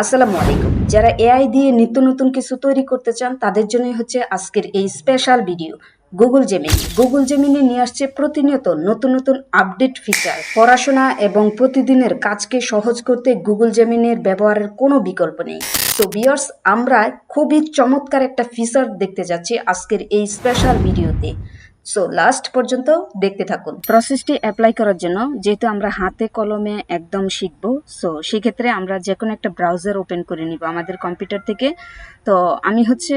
আসসালামু আলাইকুম। যারা এআই দিয়ে নিত্য নতুন কিছু তৈরি করতে চান তাদের জন্যই হচ্ছে আজকের এই স্পেশাল ভিডিও। গুগল জেমিনি নিয়ে আসছে প্রতিনিয়ত নতুন নতুন আপডেট ফিচার। পড়াশোনা এবং প্রতিদিনের কাজকে সহজ করতে গুগল জেমিনির ব্যবহারের কোনো বিকল্প নেই। সো ভিউয়ার্স, আমরা খুবই চমৎকার একটা ফিচার দেখতে যাচ্ছি আজকের এই স্পেশাল ভিডিওতে। সো লাস্ট পর্যন্ত দেখতে থাকুন। প্রসেসটি অ্যাপ্লাই করার জন্য যেহেতু আমরা হাতে কলমে একদম শিখব, সো সেক্ষেত্রে আমরা যে কোনো একটা ব্রাউজার ওপেন করে নিব আমাদের কম্পিউটার থেকে। তো আমি হচ্ছে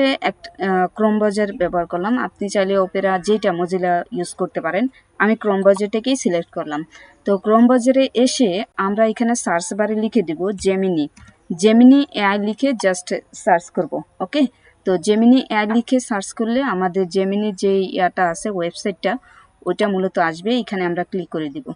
ক্রোম ব্রাউজার ব্যবহার করলাম। আপনি চাইলে ওপেরা যেটা মজিলা ইউজ করতে পারেন। আমি ক্রোম ব্রাউজারটাকেই সিলেক্ট করলাম। তো ক্রোম ব্রাউজারে এসে আমরা এখানে সার্চ বারে লিখে দিব জেমিনি। জেমিনি এআই লিখে জাস্ট সার্চ করব। ওকে, তো জেমিনি এআই লিখে সার্চ করলে আমাদের জেমিনির যে ইয়াটা আছে ওয়েবসাইটটা, ওইটা মূলত আসবে। এখানে আমরা ক্লিক করে দিব।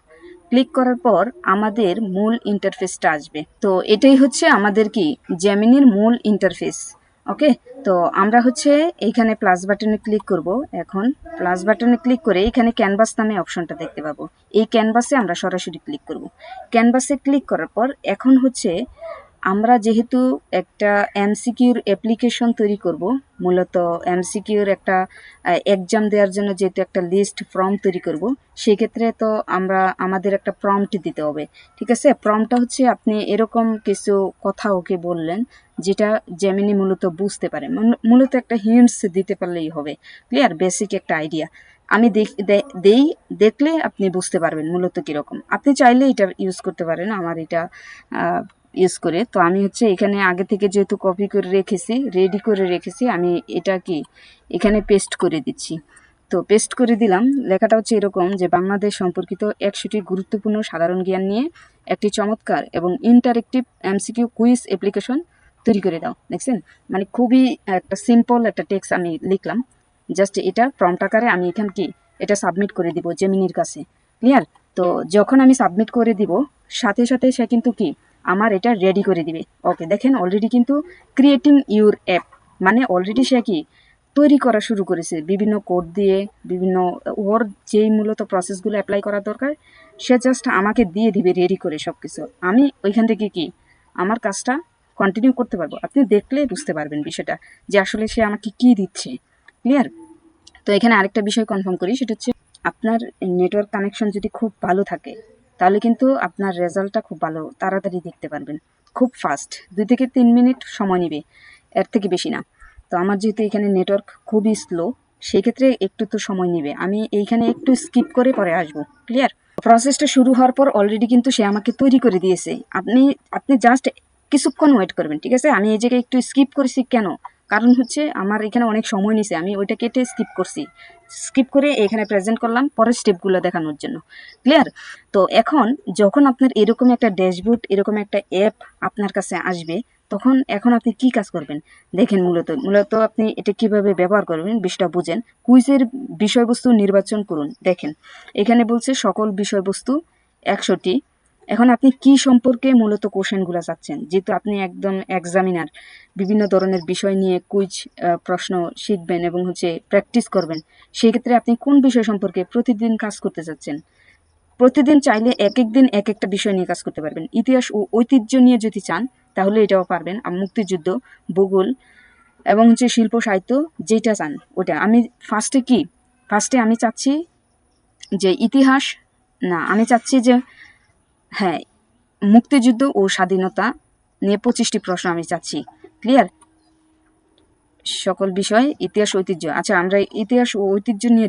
ক্লিক করার পর আমাদের মূল ইন্টারফেসটা আসবে। তো এটাই হচ্ছে আমাদের কি জেমিনির মূল ইন্টারফেস। ওকে, তো আমরা হচ্ছে এইখানে প্লাস বাটনে ক্লিক করব। এখন প্লাস বাটনে ক্লিক করে এখানে ক্যানভাস নামে অপশনটা দেখতে পাবো। এই ক্যানভাসে আমরা সরাসরি ক্লিক করব। ক্যানভাসে ক্লিক করার পর এখন হচ্ছে আমরা যেহেতু একটা এমসিকিউর অ্যাপ্লিকেশন তৈরি করব, মূলত এমসিকিউর একটা এক্সাম দেওয়ার জন্য যেহেতু একটা লিস্ট ফর্ম তৈরি করব, সেক্ষেত্রে তো আমাদের একটা প্রম্পট দিতে হবে। ঠিক আছে, প্রম্পটটা হচ্ছে আপনি এরকম কিছু কথা ওকে বললেন যেটা জেমিনি মূলত বুঝতে পারে। মূলত একটা হিন্টস দিতে পারলেই হবে। ক্লিয়ার, বেসিক একটা আইডিয়া আমি দেখলে আপনি বুঝতে পারবেন মূলত কীরকম। আপনি চাইলে এটা ইউজ করতে পারেন আমার এটা ইউজ করে। তো আমি হচ্ছে এখানে আগে থেকে যেহেতু কপি করে রেখেছি, রেডি করে রেখেছি, আমি এটা কি এখানে পেস্ট করে দিচ্ছি। তো পেস্ট করে দিলাম। লেখাটা হচ্ছে এরকম যে বাংলাদেশ সম্পর্কিত 100টি গুরুত্বপূর্ণ সাধারণ জ্ঞান নিয়ে একটি চমৎকার এবং ইন্টারেক্টিভ এমসিকিউ কুইজ অ্যাপ্লিকেশন তৈরি করে দাও। দেখছেন, মানে খুবই একটা সিম্পল একটা টেক্সট আমি লিখলাম। জাস্ট এটা প্রম্পট আকারে আমি এখানে কি এটা সাবমিট করে দিব জেমিনির কাছে। ক্লিয়ার, তো যখন আমি সাবমিট করে দিব সাথে সাথে সে কিন্তু কি আমার এটা রেডি করে দিবে। ওকে, দেখেন অলরেডি কিন্তু ক্রিয়েটিং ইউর অ্যাপ, মানে অলরেডি সে কি তৈরি করা শুরু করেছে বিভিন্ন কোড দিয়ে, বিভিন্ন ওর যেই মূলত প্রসেসগুলো অ্যাপ্লাই করার দরকার সে জাস্ট আমাকে দিয়ে দিবে রেডি করে সব কিছু। আমি ওইখান থেকে কি আমার কাজটা কন্টিনিউ করতে পারবো। আপনি দেখলে বুঝতে পারবেন বিষয়টা যে আসলে সে আমাকে কি দিচ্ছে। ক্লিয়ার, তো এখানে আরেকটা বিষয় কনফার্ম করি, সেটা হচ্ছে আপনার নেটওয়ার্ক কানেকশন যদি খুব ভালো থাকে তাহলে কিন্তু আপনার রেজাল্টটা খুব ভালো তাড়াতাড়ি দেখতে পারবেন, খুব ফাস্ট। 2 থেকে 3 মিনিট সময় নেবে, এর থেকে বেশি না। তো আমার যেহেতু এখানে নেটওয়ার্ক খুবই স্লো, সেই ক্ষেত্রে একটু তো সময় নেবে। আমি এইখানে একটু স্কিপ করে পরে আসবো। ক্লিয়ার, প্রসেসটা শুরু হওয়ার পর অলরেডি কিন্তু সে আমাকে তৈরি করে দিয়েছে। আপনি আপনি জাস্ট কিছুক্ষণ ওয়েট করবেন। ঠিক আছে, আমি এই জায়গায় একটু স্কিপ করেছি কেন, কারণ হচ্ছে আমার এখানে অনেক সময় নিছে, আমি ওইটা কেটে স্কিপ করছি। স্কিপ করে এখানে প্রেজেন্ট করলাম পরের স্টেপগুলো দেখানোর জন্য। ক্লিয়ার, তো এখন যখন আপনার এরকম একটা ড্যাশবোর্ড, এরকম একটা অ্যাপ আপনার কাছে আসবে, তখন এখন আপনি কি কাজ করবেন দেখেন। মূলত আপনি এটা কিভাবে ব্যবহার করবেন বিষয়টা বুঝেন। কুইজের বিষয়বস্তু নির্বাচন করুন। দেখেন এখানে বলছে সকল বিষয়বস্তু 100টি। এখন আপনি কি সম্পর্কে মূলত কোশ্চেনগুলো চাচ্ছেন, যেহেতু আপনি একদম এক্সামিনার, বিভিন্ন ধরনের বিষয় নিয়ে কুইজ প্রশ্ন শিখবেন এবং হচ্ছে প্র্যাকটিস করবেন। সেই ক্ষেত্রে আপনি কোন বিষয় সম্পর্কে প্রতিদিন কাজ করতে চাচ্ছেন। প্রতিদিন চাইলে এক এক দিন এক একটা বিষয় নিয়ে কাজ করতে পারবেন। ইতিহাস ও ঐতিহ্য নিয়ে যদি চান তাহলে এটাও পারবেন। মুক্তিযুদ্ধ, ভূগোল এবং হচ্ছে শিল্প সাহিত্য, যেটা চান ওটা। আমি ফার্স্টে আমি চাচ্ছি যে ইতিহাস, না আমি চাচ্ছি যে হ্যাঁ মুক্তিযুদ্ধ ও স্বাধীনতা নিয়ে 25টি প্রশ্ন আমি চাচ্ছি। ক্লিয়ার, সকল বিষয় ইতিহাস ঐতিহ্য। আচ্ছা, আমরা ইতিহাস ও ঐতিহ্য নিয়ে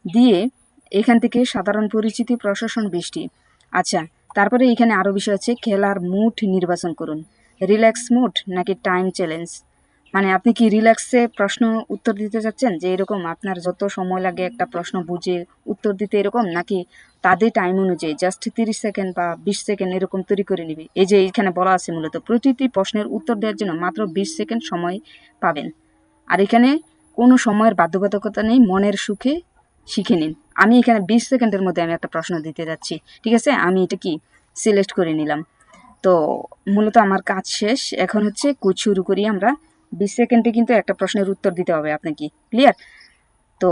দিয়ে এখান থেকে সাধারণ পরিচিতি, প্রশাসন, বৃষ্টি। আচ্ছা, তারপরে এখানে আরও বিষয় আছে, খেলার মুড নির্বাচন করুন, রিল্যাক্স মুড নাকি টাইম চ্যালেঞ্জ। মানে আপনি কি রিল্যাক্সে প্রশ্ন উত্তর দিতে চাচ্ছেন, যে এরকম আপনার যত সময় লাগে একটা প্রশ্ন বুঝে উত্তর দিতে এরকম, নাকি তাদের টাইম অনুযায়ী জাস্ট 30 সেকেন্ড বা 20 সেকেন্ড এরকম তৈরি করে নিবে। এই যে এখানে বলা আছে মূলত প্রতিটি প্রশ্নের উত্তর দেওয়ার জন্য মাত্র 20 সেকেন্ড সময় পাবেন। আর এখানে কোনো সময়ের বাধ্যবাধকতা নেই, মনের সুখে শিখে নিন। আমি এখানে 20 সেকেন্ডের মধ্যে আমি একটা প্রশ্ন দিতে যাচ্ছি। ঠিক আছে, আমি এটা কি সিলেক্ট করে নিলাম। তো মূলত আমার কাজ শেষ, এখন হচ্ছে কুইজ শুরু করি আমরা। 20 সেকেন্ডে কিন্তু একটা প্রশ্নের উত্তর দিতে হবে আপনাকে। ক্লিয়ার, তো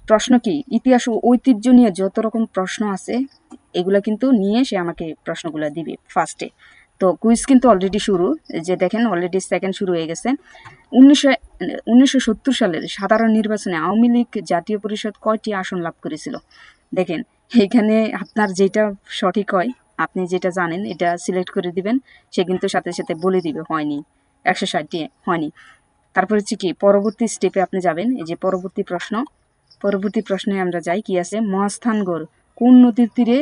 প্রশ্ন কি ইতিহাস ও ঐতিহ্য নিয়ে যত রকম প্রশ্ন আছে এগুলা কিন্তু নিয়ে সে আমাকে প্রশ্নগুলো দিবে ফার্স্টে। তো কুইজ কিন্তু অলরেডি শুরু, যে দেখেন অলরেডি সেকেন্ড শুরু হয়ে গেছে। 1970 সালের সাধারণ নির্বাচনে আওয়ামী লীগ জাতীয় পরিষদ কয়টি আসন লাভ করেছিল? দেখেন এখানে আপনার যেটা সঠিক হয়, আপনি যেটা জানেন এটা সিলেক্ট করে দিবেন, সে কিন্তু সাথে সাথে বলে দিবে হয়নি, 160টি হয়নি। তারপর হচ্ছে কি পরবর্তী স্টেপে আপনি যাবেন, এই যে পরবর্তী প্রশ্নে আমরা যাই, কি আছে, মহাস্থানগড় কোন নদীর তীরে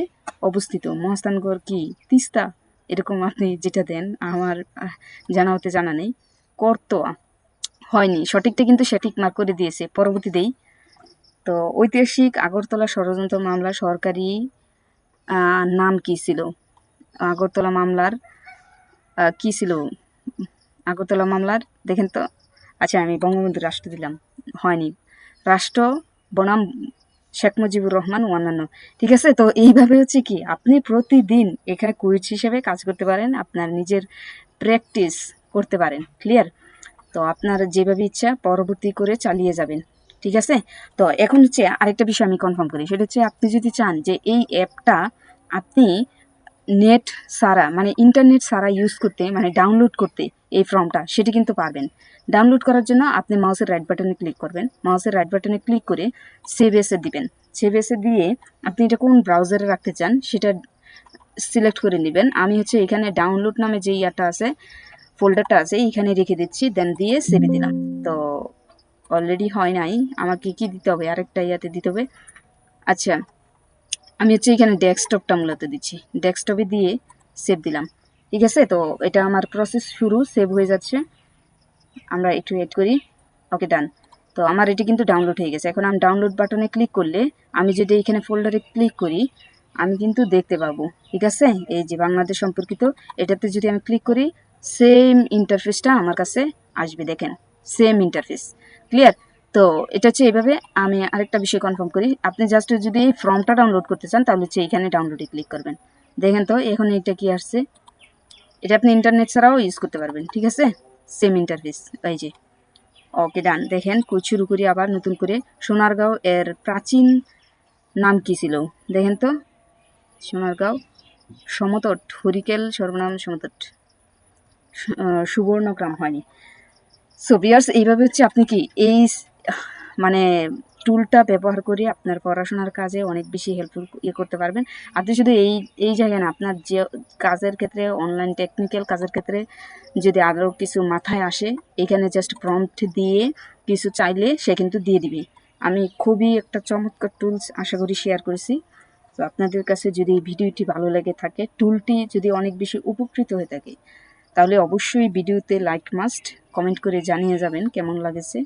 অবস্থিত? মহাস্থানগড় কি তিস্তা? এরকম আপনি যেটা দেন, আমার জানা হতে জানা নেই। করতোয়া হয়নি, সঠিকটা কিন্তু সঠিক মার্ক করে দিয়েছে। পরবর্তী দেই, তো ঐতিহাসিক আগরতলা ষড়যন্ত্র মামলা সরকারি নাম কি ছিল? আগরতলা মামলার কি ছিল? আগরতলা মামলার দেখেন তো, আচ্ছা আমি বঙ্গবন্ধু রাষ্ট্র দিলাম, হয়নি, রাষ্ট্র বনাম শেখ মুজিবুর রহমান অন্যান্য। ঠিক আছে, তো এইভাবে হচ্ছে কি আপনি প্রতিদিন এখানে কুইজ হিসেবে কাজ করতে পারেন, আপনার নিজের প্র্যাকটিস করতে পারেন। ক্লিয়ার? তো আপনার যেভাবে ইচ্ছা পরবর্তী করে চালিয়ে যাবেন। ঠিক আছে, তো এখন হচ্ছে আরেকটা বিষয় আমি কনফার্ম করি, সেটা হচ্ছে আপনি যদি চান যে এই অ্যাপটা আপনি নেট ছাড়া মানে ইন্টারনেট ছাড়া ইউজ করতে, মানে ডাউনলোড করতে এই ফর্মটা, সেটি কিন্তু পারবেন। ডাউনলোড করার জন্য আপনি মাউসের রাইট বাটনে ক্লিক করবেন, মাউসের রাইট বাটনে ক্লিক করে সেভ এসে দিবেন। সেভ এসে দিয়ে আপনি এটা কোন ব্রাউজারে রাখতে চান সেটা সিলেক্ট করে নেবেন। আমি হচ্ছে এখানে ডাউনলোড নামে যে ইয়াটা আছে, ফোল্ডারটা আছে, এইখানে রেখে দিচ্ছি, দেন দিয়ে সেভে দিলাম। তো অলরেডি হয় নাই, আমাকে কি দিতে হবে, আরেকটা ইয়াতে দিতে হবে। আচ্ছা আমি হচ্ছে এখানে ডেস্কটপটা মূলত দিচ্ছি, ডেস্কটপে দিয়ে সেভ দিলাম। ঠিক আছে, তো এটা আমার প্রসেস শুরু, সেভ হয়ে যাচ্ছে, আমরা একটু ওয়েট করি। ওকে ডান, তো আমার এটি কিন্তু ডাউনলোড হয়ে গেছে। এখন আমি ডাউনলোড বাটনে ক্লিক করলে, আমি যদি এখানে ফোল্ডারে ক্লিক করি, আমি কিন্তু দেখতে পাবো। ঠিক আছে, এই যে বাংলাদেশ সম্পর্কিত, এটাতে যদি আমি ক্লিক করি, সেম ইন্টারফেসটা আমার কাছে আসবে। দেখেন সেম ইন্টারফেস। ক্লিয়ার? তো এটা হচ্ছে এইভাবে। আমি আরেকটা বিষয় কনফার্ম করি, আপনি জাস্ট যদি এই ফর্মটা ডাউনলোড করতে চান তাহলে হচ্ছে এইখানে ডাউনলোডে ক্লিক করবেন। দেখেন তো এখন এটা কি আসছে, এটা আপনি ইন্টারনেট ছাড়াও ইউজ করতে পারবেন। ঠিক আছে, সেম ইন্টারফেস, এই যে। ওকে ডান, দেখেন কুইজ শুরু করি আবার নতুন করে। সোনারগাঁও এর প্রাচীন নাম কি ছিল? দেখেন তো, সোনারগাঁও সমতট, হরিকেল সর্বনাম সমতট, সুবর্ণগ্রাম হয়নি। সো ভিউয়ার্স, এইভাবে হচ্ছে আপনি কি এই মানে টুলটা ব্যবহার করে আপনার পড়াশোনার কাজে অনেক বেশি হেল্পফুল করতে পারবেন। আপনি শুধু এই জায়গায় না, আপনার যে কাজের ক্ষেত্রে, অনলাইন টেকনিক্যাল কাজের ক্ষেত্রে যদি আরও কিছু মাথায় আসে, এখানে জাস্ট প্রম্পট দিয়ে কিছু চাইলে সে কিন্তু দিয়ে দিবে। আমি খুবই একটা চমৎকার টুলস আশা করি শেয়ার করেছি। তো আপনাদের কাছে যদি ভিডিওটি ভালো লেগে থাকে, টুলটি যদি অনেক বেশি উপকৃত হয়ে থাকে, তাহলে অবশ্যই ভিডিওতে লাইক মাস্ট, কমেন্ট করে জানিয়ে যাবেন কেমন লাগেছে।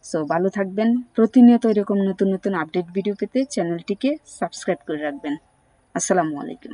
সো ভালো থাকবেন, প্রতিনিয়ত এরকম নতুন নতুন আপডেট ভিডিও পেতে চ্যানেলটিকে সাবস্ক্রাইব করে রাখবেন। আসসালামু আলাইকুম।